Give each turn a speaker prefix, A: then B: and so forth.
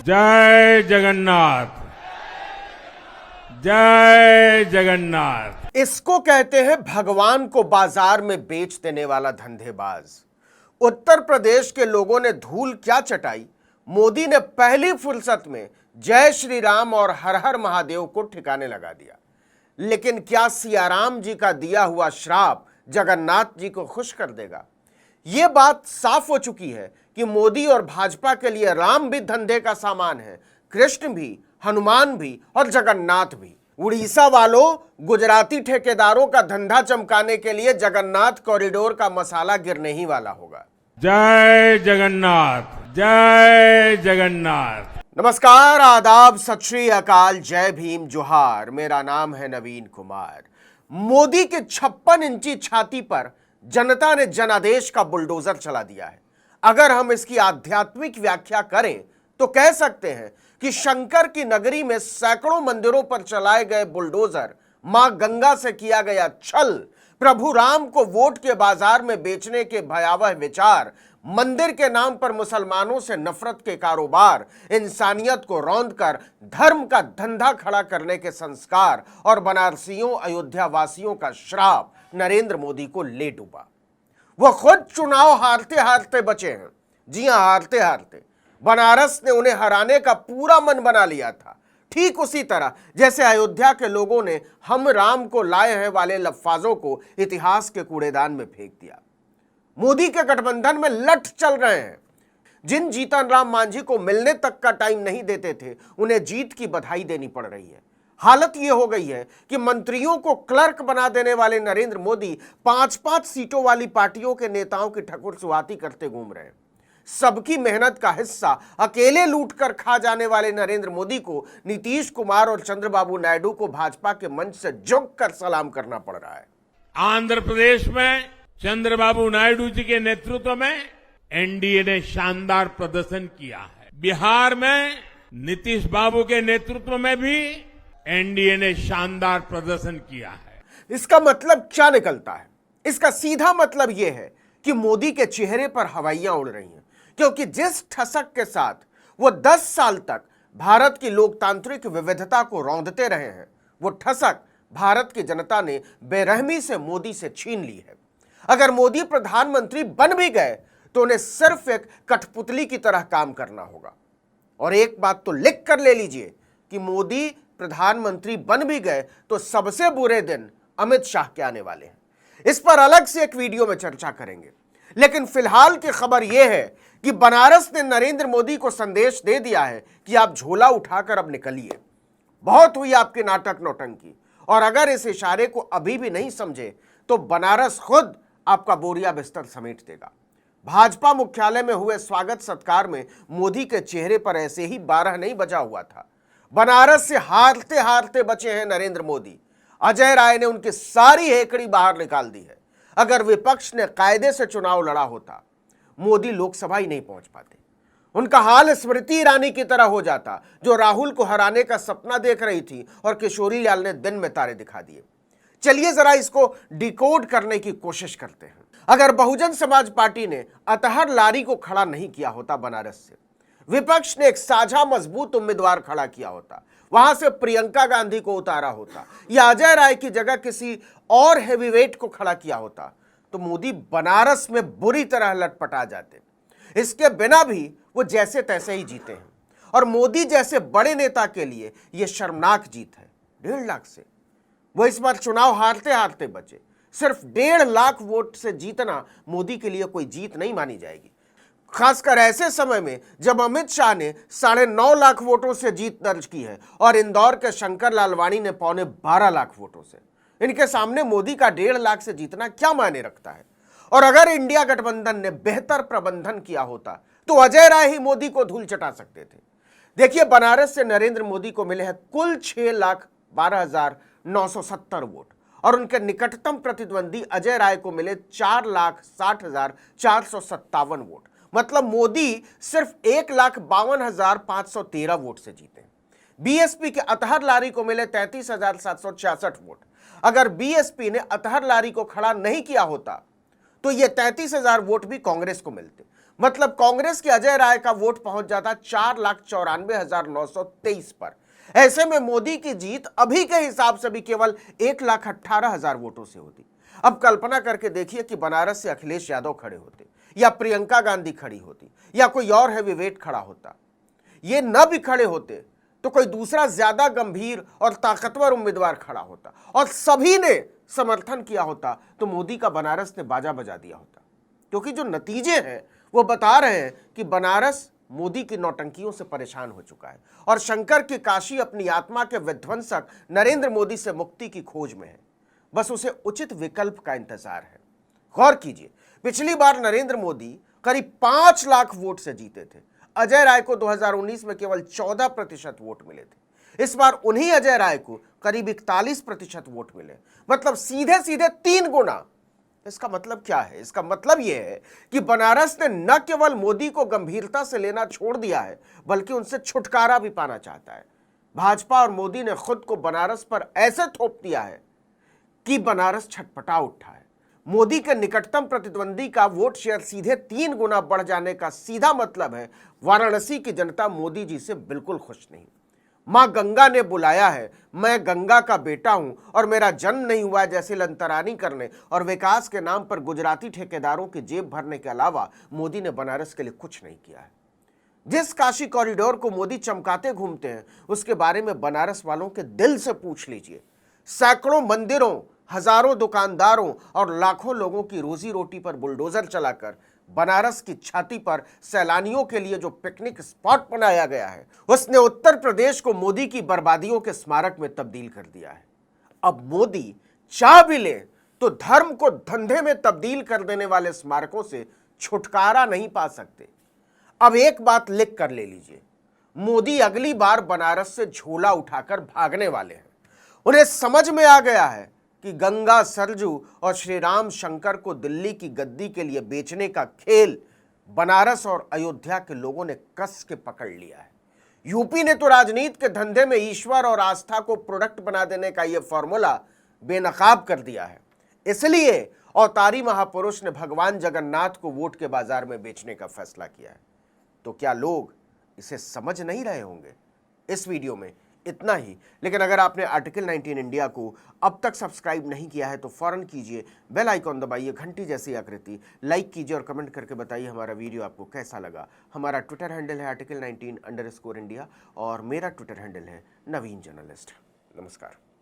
A: जय जगन्नाथ, जय जगन्नाथ।
B: इसको कहते हैं भगवान को बाजार में बेच देने वाला धंधेबाज। उत्तर प्रदेश के लोगों ने धूल क्या चटाई, मोदी ने पहली फुर्सत में जय श्री राम और हर हर महादेव को ठिकाने लगा दिया। लेकिन क्या सियाराम जी का दिया हुआ श्राप जगन्नाथ जी को खुश कर देगा? यह बात साफ हो चुकी है कि मोदी और भाजपा के लिए राम भी धंधे का सामान है, कृष्ण भी, हनुमान भी और जगन्नाथ भी। उड़ीसा वालों, गुजराती ठेकेदारों का धंधा चमकाने के लिए जगन्नाथ कॉरिडोर का मसाला गिरने ही वाला होगा।
A: जय जगन्नाथ, जय जगन्नाथ।
B: नमस्कार, आदाब, सत श्री अकाल, जय भीम, जोहार। मेरा नाम है नवीन कुमार। मोदी के 56 इंची छाती पर जनता ने जनादेश का बुलडोजर चला दिया है। अगर हम इसकी आध्यात्मिक व्याख्या करें तो कह सकते हैं कि शंकर की नगरी में सैकड़ों मंदिरों पर चलाए गए बुलडोजर, मां गंगा से किया गया छल, प्रभु राम को वोट के बाजार में बेचने के भयावह विचार, मंदिर के नाम पर मुसलमानों से नफरत के कारोबार, इंसानियत को रौंदकर धर्म का धंधा खड़ा करने के संस्कार और बनारसियों, अयोध्या वासियों का श्राप नरेंद्र मोदी को ले डूबा। वह खुद चुनाव हारते हारते बचे हैं। जी हां, हारते हारते। बनारस ने उन्हें हराने का पूरा मन बना लिया था, ठीक उसी तरह जैसे अयोध्या के लोगों ने हम राम को लाए हैं वाले लफ्जाजों को इतिहास के कूड़ेदान में फेंक दिया। मोदी के गठबंधन में लठ चल रहे हैं। जिन जीतन राम मांझी को मिलने तक का टाइम नहीं देते थे, उन्हें जीत की बधाई देनी पड़ रही है। हालत यह हो गई है कि मंत्रियों को क्लर्क बना देने वाले नरेंद्र मोदी 5-5 सीटों वाली पार्टियों के नेताओं की ठकुर सुहाती करते घूम रहे हैं। सबकी मेहनत का हिस्सा अकेले लूटकर खा जाने वाले नरेंद्र मोदी को नीतीश कुमार और चंद्रबाबू नायडू को भाजपा के मंच से झुक कर सलाम करना पड़ रहा है।
A: आंध्र प्रदेश में चंद्रबाबू नायडू जी के नेतृत्व में एनडीए ने शानदार प्रदर्शन किया है। बिहार में नीतीश बाबू के नेतृत्व में भी एनडीए ने शानदार प्रदर्शन किया है।
B: इसका मतलब क्या निकलता है? इसका सीधा मतलब यह है कि मोदी के चेहरे पर हवाइयां उड़ रही हैं, क्योंकि जिस ठसक के साथ वो 10 साल तक भारत की लोकतांत्रिक विविधता को रौंदते रहे हैं, वो ठसक भारत की जनता ने बेरहमी से मोदी से छीन ली है। अगर मोदी प्रधानमंत्री बन भी गए तो उन्हें सिर्फ एक कठपुतली की तरह काम करना होगा। और एक बात तो लिख कर ले लीजिए कि मोदी प्रधानमंत्री बन भी गए तो सबसे बुरे दिन अमित शाह के आने वाले हैं। इस पर अलग से एक वीडियो में चर्चा करेंगे। लेकिन फिलहाल की खबर यह है कि बनारस ने नरेंद्र मोदी को संदेश दे दिया है कि आप झोला उठाकर अब निकलिए। बहुत हुई आपकी नाटक नौटंकी, और अगर इस इशारे को अभी भी नहीं समझे तो बनारस खुद आपका बोरिया बिस्तर समेट देगा। भाजपा मुख्यालय में हुए स्वागत सत्कार में मोदी के चेहरे पर ऐसे ही 12 नहीं बजा हुआ था। बनारस से हारते हारते बचे हैं नरेंद्र मोदी। अजय राय ने उनकी सारी हेकड़ी बाहर निकाल दी है। अगर विपक्ष ने कायदे से चुनाव लड़ा होता, मोदी लोकसभा ही नहीं पहुंच पाते। उनका हाल स्मृति ईरानी की तरह हो जाता, जो राहुल को हराने का सपना देख रही थी और किशोरी लाल ने दिन में तारे दिखा दिए। चलिए जरा इसको डिकोड करने की कोशिश करते हैं। अगर बहुजन समाज पार्टी ने अतहर लारी को खड़ा नहीं किया होता बनारस से, विपक्ष ने एक साझा मजबूत उम्मीदवार खड़ा किया होता, वहां से प्रियंका गांधी को उतारा होता या अजय राय की जगह किसी और हेवीवेट को खड़ा किया होता, तो मोदी बनारस में बुरी तरह लटपटा जाते। इसके बिना भी वो जैसे तैसे ही जीते हैं। और मोदी जैसे बड़े नेता के लिए यह शर्मनाक जीत है। 1.5 लाख से वो इस बार चुनाव हारते हारते बचे। सिर्फ 1.5 लाख वोट से जीतना मोदी के लिए कोई जीत नहीं मानी जाएगी, खासकर ऐसे समय में जब अमित शाह ने 9.5 लाख वोटों से जीत दर्ज की है और इंदौर के शंकर लालवानी ने 12.25 लाख वोटों से। इनके सामने मोदी का 1.5 लाख से जीतना क्या मायने रखता है? और अगर इंडिया गठबंधन ने बेहतर प्रबंधन किया होता तो अजय राय ही मोदी को धूल चटा सकते थे। देखिए, बनारस से नरेंद्र मोदी को मिले हैं कुल 6,12,970 वोट और उनके निकटतम प्रतिद्वंदी अजय राय को मिले 4,60,457 वोट। मतलब मोदी सिर्फ 1,52,513 वोट से जीते। बीएसपी के अतहर लारी को मिले 33,766 वोट। अगर बीएसपी ने अतहर लारी को खड़ा नहीं किया होता तो ये 33,000 वोट भी कांग्रेस को मिलते। मतलब कांग्रेस के अजय राय का वोट पहुंच जाता 4,94,923 पर। ऐसे में मोदी की जीत अभी के हिसाब से भी केवल 1,18,000 वोटों से होती। अब कल्पना करके देखिए कि बनारस से अखिलेश यादव खड़े होते, या प्रियंका गांधी खड़ी होती, या कोई और हैवीवेट खड़ा होता। ये न भी खड़े होते तो कोई दूसरा ज्यादा गंभीर और ताकतवर उम्मीदवार खड़ा होता और सभी ने समर्थन किया होता, तो मोदी का बनारस ने बाजा बजा दिया होता। क्योंकि जो नतीजे हैं वो बता रहे हैं कि बनारस मोदी की नौटंकियों से परेशान हो चुका है और शंकर की काशी अपनी आत्मा के विध्वंसक नरेंद्र मोदी से मुक्ति की खोज में है। बस उसे उचित विकल्प का इंतजार है। गौर कीजिए, पिछली बार नरेंद्र मोदी करीब 5 लाख वोट से जीते थे। अजय राय को 2019 में केवल 14% वोट मिले थे। इस बार उन्हीं अजय राय को करीब 41% वोट मिले, मतलब सीधे सीधे 3 गुना। इसका मतलब क्या है? इसका मतलब यह है कि बनारस ने न केवल मोदी को गंभीरता से लेना छोड़ दिया है, बल्कि उनसे छुटकारा भी पाना चाहता है। भाजपा और मोदी ने खुद को बनारस पर ऐसे थोप दिया है कि बनारस छटपटा उठा है। मोदी के निकटतम प्रतिद्वंदी का वोट शेयर सीधे 3 गुना बढ़ जाने का सीधा मतलब है वाराणसी की जनता मोदी जी से बिल्कुल खुश नहीं। मां गंगा ने बुलाया है, मैं गंगा का बेटा हूं और मेरा जन्म नहीं हुआ जैसे लंतरानी करने और विकास के नाम पर गुजराती ठेकेदारों की जेब भरने के अलावा मोदी ने बनारस के लिए कुछ नहीं किया है। जिस काशी कॉरिडोर को मोदी चमकाते घूमते हैं, उसके बारे में बनारस वालों के दिल से पूछ लीजिए। सैकड़ों मंदिरों, हजारों दुकानदारों और लाखों लोगों की रोजी रोटी पर बुलडोजर चलाकर बनारस की छाती पर सैलानियों के लिए जो पिकनिक स्पॉट बनाया गया है, उसने उत्तर प्रदेश को मोदी की बर्बादियों के स्मारक में तब्दील कर दिया है। अब मोदी चाह भी ले तो धर्म को धंधे में तब्दील कर देने वाले स्मारकों से छुटकारा नहीं पा सकते। अब एक बात लिख कर ले लीजिए, मोदी अगली बार बनारस से झोला उठाकर भागने वाले हैं। उन्हें समझ में आ गया है कि गंगा, सरजू और श्री राम शंकर को दिल्ली की गद्दी के लिए बेचने का खेल बनारस और अयोध्या के लोगों ने कस के पकड़ लिया है। यूपी ने तो राजनीति के धंधे में ईश्वर और आस्था को प्रोडक्ट बना देने का यह फॉर्मूला बेनकाब कर दिया है। इसलिए अवतारी महापुरुष ने भगवान जगन्नाथ को वोट के बाजार में बेचने का फैसला किया है। तो क्या लोग इसे समझ नहीं रहे होंगे? इस वीडियो में इतना ही। लेकिन अगर आपने आर्टिकल 19 इंडिया को अब तक सब्सक्राइब नहीं किया है तो फौरन कीजिए, बेल आइकॉन दबाइए, घंटी जैसी आकृति, लाइक कीजिए और कमेंट करके बताइए हमारा वीडियो आपको कैसा लगा। हमारा ट्विटर हैंडल है आर्टिकल 19_इंडिया और मेरा ट्विटर हैंडल है नवीन जर्नलिस्ट। नमस्कार।